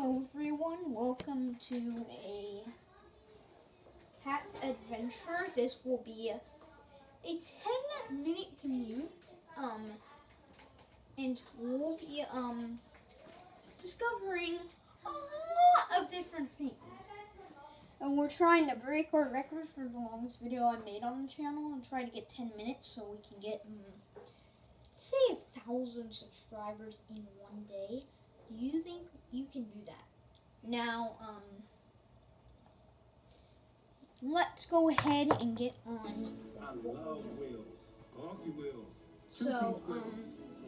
Hello everyone, welcome to a cat adventure. This will be a 10-minute commute, and we'll be, discovering a lot of different things. And we're trying to break our record for the longest video I made on the channel and try to get 10 minutes so we can get, say 1,000 subscribers in one day. Do you think you can do that? Now, let's go ahead and get on. I love wheels. Glossy wheels. So,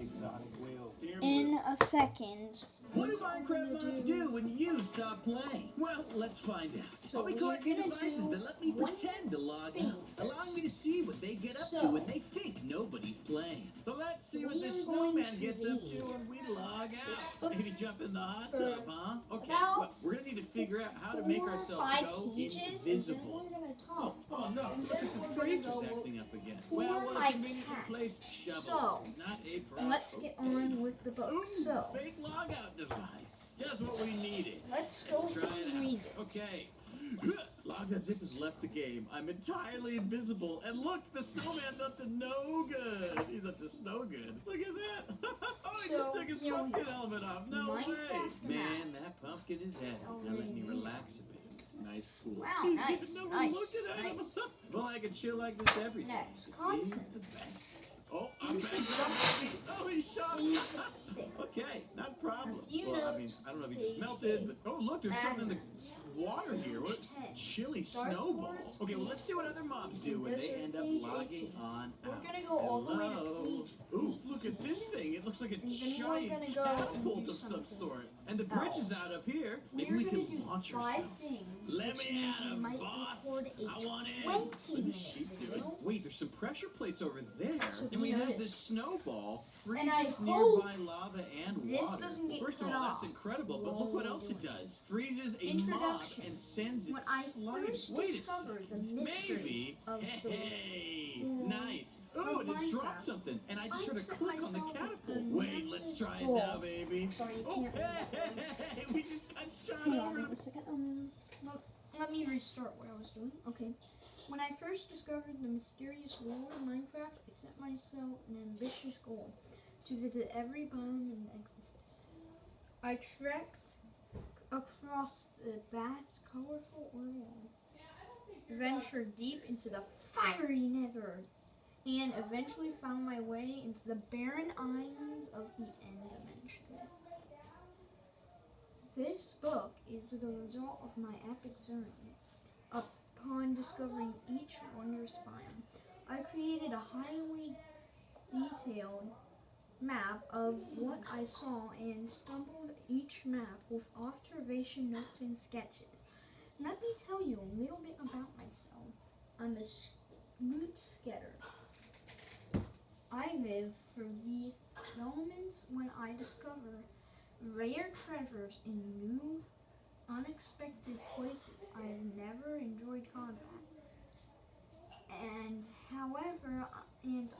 Exotic wheels. in a second. What do Minecraft mods do when you stop playing? Well, let's find out. So I'll be we're collecting gonna devices do that let me one pretend to log thing out, allowing me to see what they get up So, to when they think nobody's playing. So let's see what we this are going snowman to gets up read to when we log this out. book Maybe jump in the hot for tub, huh? Okay, about well, we're gonna need to figure out how to make 4 or ourselves 5 go pages, invisible. and then we're gonna Oh, talk. oh no, And looks then like the we're gonna freezer's go acting up again. for Well, what my a conveniently cat. placed shovel, So, not a prop. Let's get Okay. on with the book. Ooh, So, fake logout device. Just what we needed. let's go Let's try it and out. read it. Okay. Logout Zip has left the game. I'm entirely invisible. And look, the snowman's up to no good. He's up to snow good. Look at that. Oh, he just So, took his here we pumpkin go. helmet off. No way. Minecraft Man, maps. that pumpkin is heavy. Oh, Now let me yeah. relax a bit. It's nice, cool. Wow, He's nice, getting over nice, looking at him. nice. Well, I can chill like this every day. Next, 'cause he's content. the best. Oh, I'm You back should up. double Oh, he shot me. Page 6. Okay, not a problem. A few Well, I mean, notes, I don't know if he just page melted, 8. but oh, look, there's something in the Advent. water here. What? Page 10. Chili Dark snowball. Forest, Okay, well, page let's see what other mobs do when they Desert, end up page logging 18. on We're out. gonna go all the way to Hello? page Ooh, look at this thing. It looks like a And then we're giant gonna go and catapult do of some something sort. And the bridge is else. out up here. Maybe We're we gonna can do launch 5 ourselves. things, Let which me means at we 'em, might boss. record a I want in. 20-minute What's this sheep doing? video. Wait, there's some pressure plates over there. So and we you have notice. this snowball And I freezes hope nearby lava and this water. doesn't get First of cut all, off that's incredible, but look what else it does. Freezes a mob Introduction. and sends it When I sliding. first Wait a discovered the second. mysteries Maybe. of the Hey, world nice. Oh, of and it Minecraft, dropped something, and I just I'd heard a set click on the myself catapult. an Wait, let's enormous try it goal. now, baby. Sorry, you Oh, can't read hey, we just got shot Hang over. on a second. Let me restart what I was doing. Okay. When I first discovered the mysterious world of Minecraft, I set myself an ambitious goal to visit every biome in existence. I trekked across the vast, colorful world, ventured deep into the fiery nether, and eventually found my way into the barren islands of the End Dimension. This book is the result of my epic journey. Upon discovering each wondrous biome, I created a highly detailed map of what I saw and stumbled each map with observation notes and sketches. Let me tell you a little bit about myself. I'm a scoot scatter. I live for the moments when I discover rare treasures in new, unexpected places. I have never enjoyed combat. And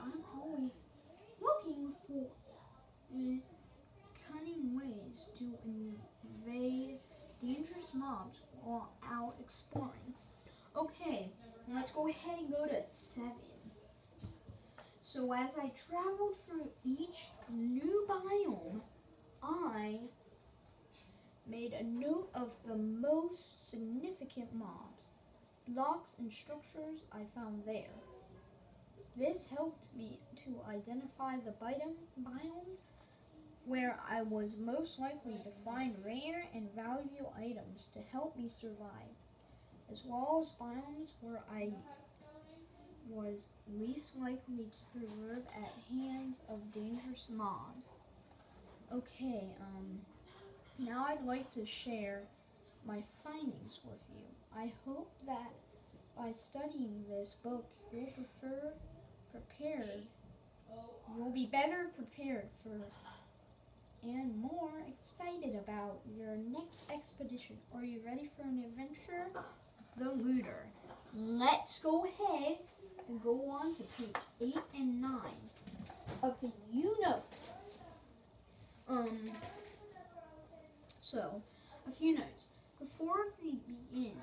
I'm always looking for cunning ways to evade dangerous mobs while out exploring. Okay, let's go ahead and go to 7. So as I traveled through each new biome, I made a note of the most significant mobs, blocks, and structures I found there. This helped me to identify the biomes where I was most likely to find rare and valuable items to help me survive, as well as biomes where I was least likely to preserve at hands of dangerous mobs. Okay, now I'd like to share my findings with you. I hope that by studying this book, you'll be better prepared for and more excited about your next expedition. Are you ready for an adventure? The Looter. Let's go ahead and go on to page 8 and 9 of the new notes. So, A few notes. Before we begin,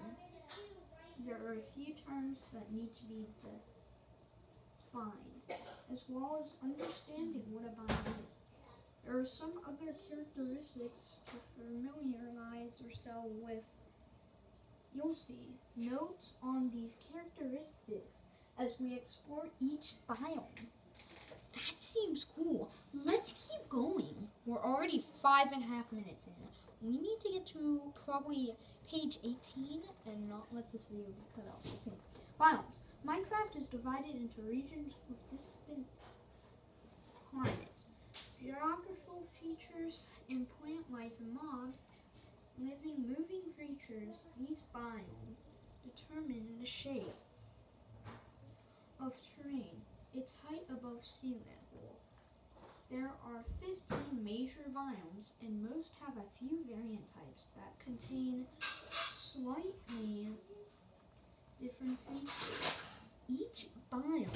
there are a few terms that need to be defined, as well as understanding what a biome is. There are some other characteristics to familiarize yourself with. You'll see notes on these characteristics as we explore each biome. That seems cool. Let's keep going. We're already 5.5 minutes in. We need to get to probably page 18 and not let this video be cut off. Okay. Biomes. Minecraft is divided into regions with distinct climate, geographical features, and plant life and mobs, living, moving creatures. These biomes determine the shape of terrain, its height above sea level. There are 15 major biomes, and most have a few variant types that contain slightly different features. Each biome,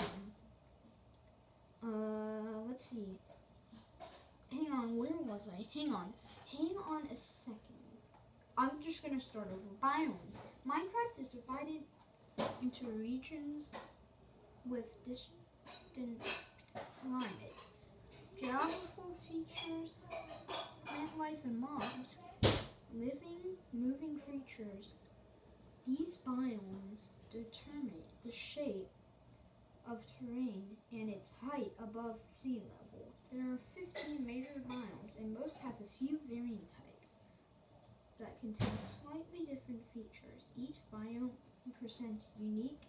let's see. Hang on, where was I? Hang on a second. I'm just gonna start over. Biomes. Minecraft is divided into regions with distant climate, geographical features, plant life and mobs, living, moving creatures. These biomes determine the shape of terrain and its height above sea level. There are 15 major biomes, and most have a few variant types that contain slightly different features. Each biome presents unique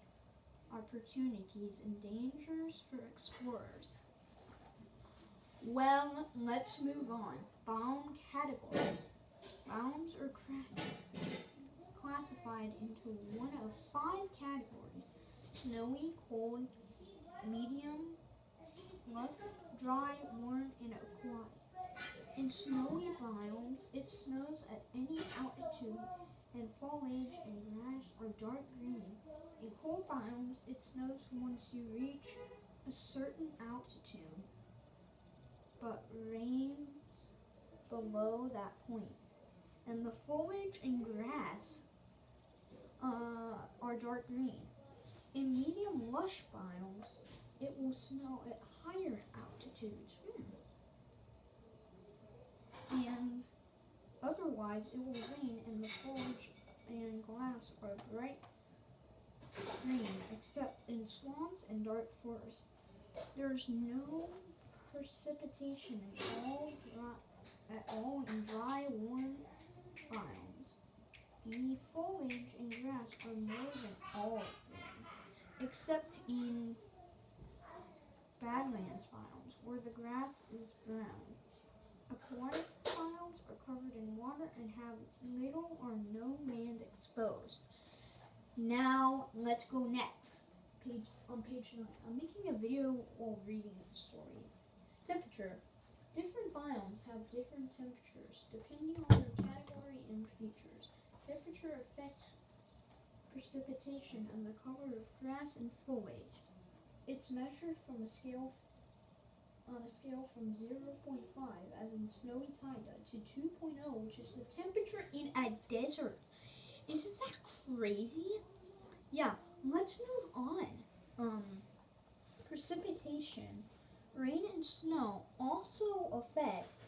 opportunities and dangers for explorers. Well, let's move on. Biome categories. Biomes are classified into one of 5 categories: snowy, cold, medium, lush, dry, warm, and aquatic. In snowy biomes, it snows at any altitude, and foliage and grass are dark green. In cold biomes, it snows once you reach a certain altitude, but rains below that point. And the foliage and grass are dark green. In medium lush biomes, it will snow at higher altitudes. And otherwise, it will rain, and the foliage and grass are bright green, except in swamps and dark forests. There's no precipitation at all in dry, warm biomes. The foliage and grass are more than olive green, except in badlands biomes, where the grass is brown. Aquatic biomes are covered in water and have little or no land exposed. Now, let's go next. On page 9. I'm making a video while reading the story. Temperature. Different biomes have different temperatures, depending on their category and features. Temperature affects precipitation and the color of grass and foliage. It's measured on a scale from 0.5, as in snowy taiga, to 2.0, which is the temperature in a desert. Isn't that crazy? Yeah, let's move on. Precipitation. Rain and snow also affect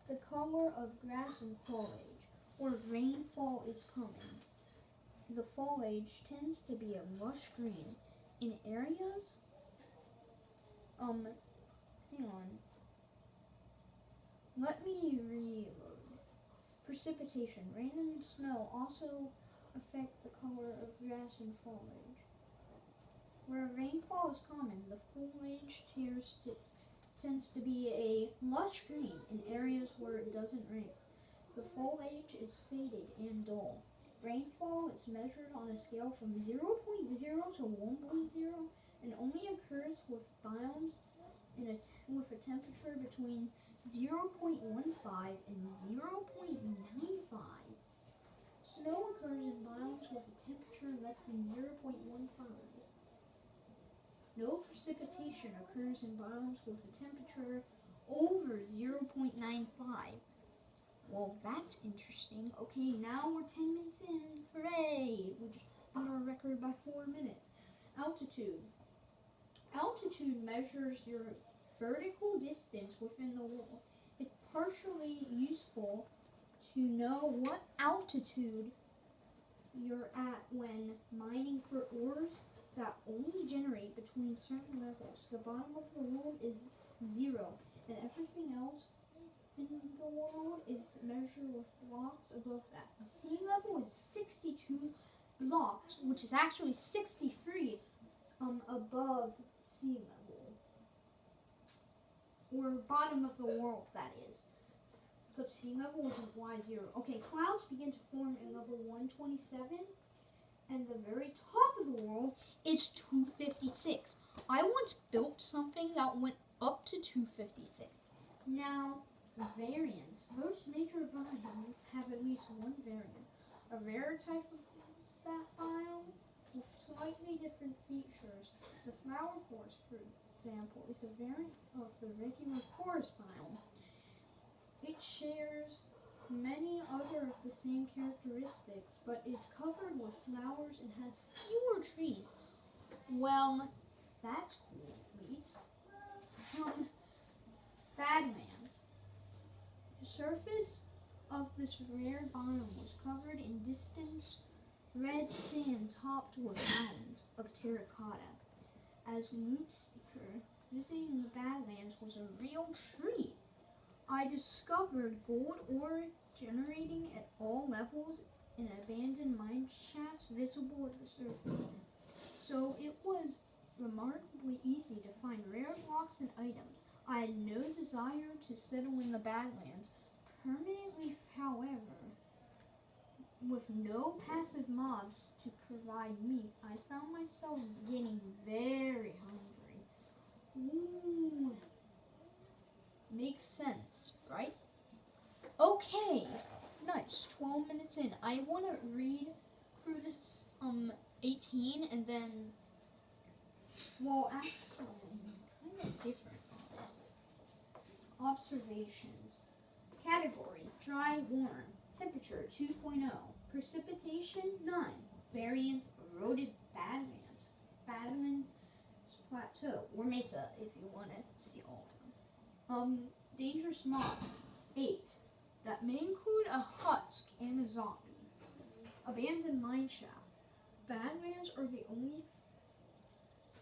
the color of grass and foliage. Where rainfall is coming, the foliage tends to be a lush green. In areas, hang on. Let me reload. Precipitation. Rain and snow also affect the color of grass and foliage. Where rainfall is common, the foliage tends to be a lush green. In areas where it doesn't rain, the foliage is faded and dull. Rainfall is measured on a scale from 0.0 to 1.0 and only occurs with biomes with a temperature between 0.15 and 0.95. Snow occurs in biomes with a temperature less than 0.15. No precipitation occurs in biomes with a temperature over 0.95. Well, that's interesting. Okay, now we're 10 minutes in. Hooray! We just beat our record by 4 minutes. Altitude. Altitude measures your vertical distance within the world. It's partially useful to know what altitude you're at when mining for ores that only generate between certain levels. The bottom of the world is 0, and everything else in the world is measured with blocks above that. The sea level is 62 blocks, which is actually 63 above sea level. Or bottom of the world, that is. Because sea level is Y0. Okay, clouds begin to form in level 127, and the very top of the world is 256. I once built something that went up to 256. Now, variants. Most major biomes have at least one variant. A rare type of that biome with slightly different features. The flower forest, for example, is a variant of the regular forest biome. It shares many other of the same characteristics, but is covered with flowers and has fewer trees. Well, that's cool, at least. Badlands. The surface of this rare biome was covered in distant red sand topped with mountains of terracotta. As loot seeker, visiting the Badlands was a real treat. I discovered gold ore generating at all levels in abandoned mine shafts visible at the surface. So it was remarkably easy to find rare blocks and items. I had no desire to settle in the Badlands permanently, however. With no passive mobs to provide meat, I found myself getting very hungry. Ooh. Makes sense, right? Okay, nice. 12 minutes in. I want to read through this 18 and then, well, actually, kind of different on this. Observations. Category, dry, warm. Temperature, 2.0. Precipitation, 9. Variant, eroded badlands. Badlands plateau, or mesa, if you want to see all of them. Dangerous mob, 8. That may include a husk and a zombie. Abandoned mine shaft. Badlands are the only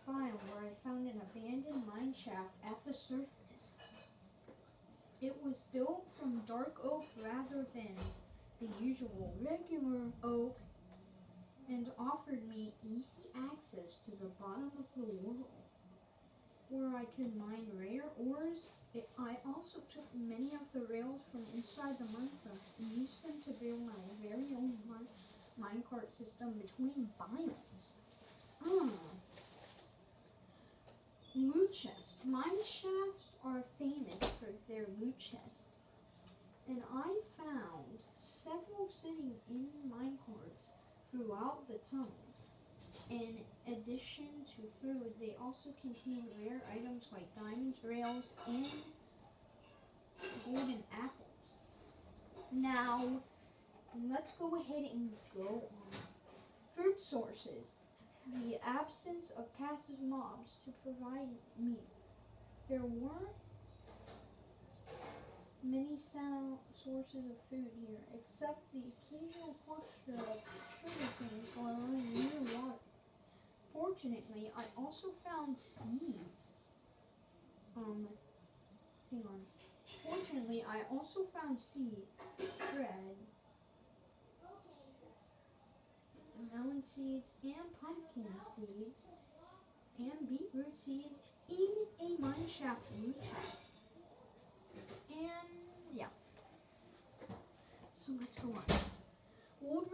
biome where I found an abandoned mine shaft at the surface. It was built from dark oak rather than the usual regular oak and offered me easy access to the bottom of the world, where I could mine rare ores. I also took many of the rails from inside the minecraft and used them to build my very own minecart system between biomes. Loot chests. Mine shafts are famous for their loot chests, and I found several sitting in minecarts throughout the tunnels. In addition to food, they also contain rare items like diamonds, rails, and golden apples. Now, let's go ahead and go on. Food sources. The absence of passive mobs to provide meat. There weren't many sound sources of food here, except the occasional cluster of sugar canes growing near water. Fortunately, I also found seeds. Fortunately, I also found seed, bread, melon seeds, and pumpkin seeds, and beetroot seeds in a mineshaft loot chest. And yeah. So let's go on. Old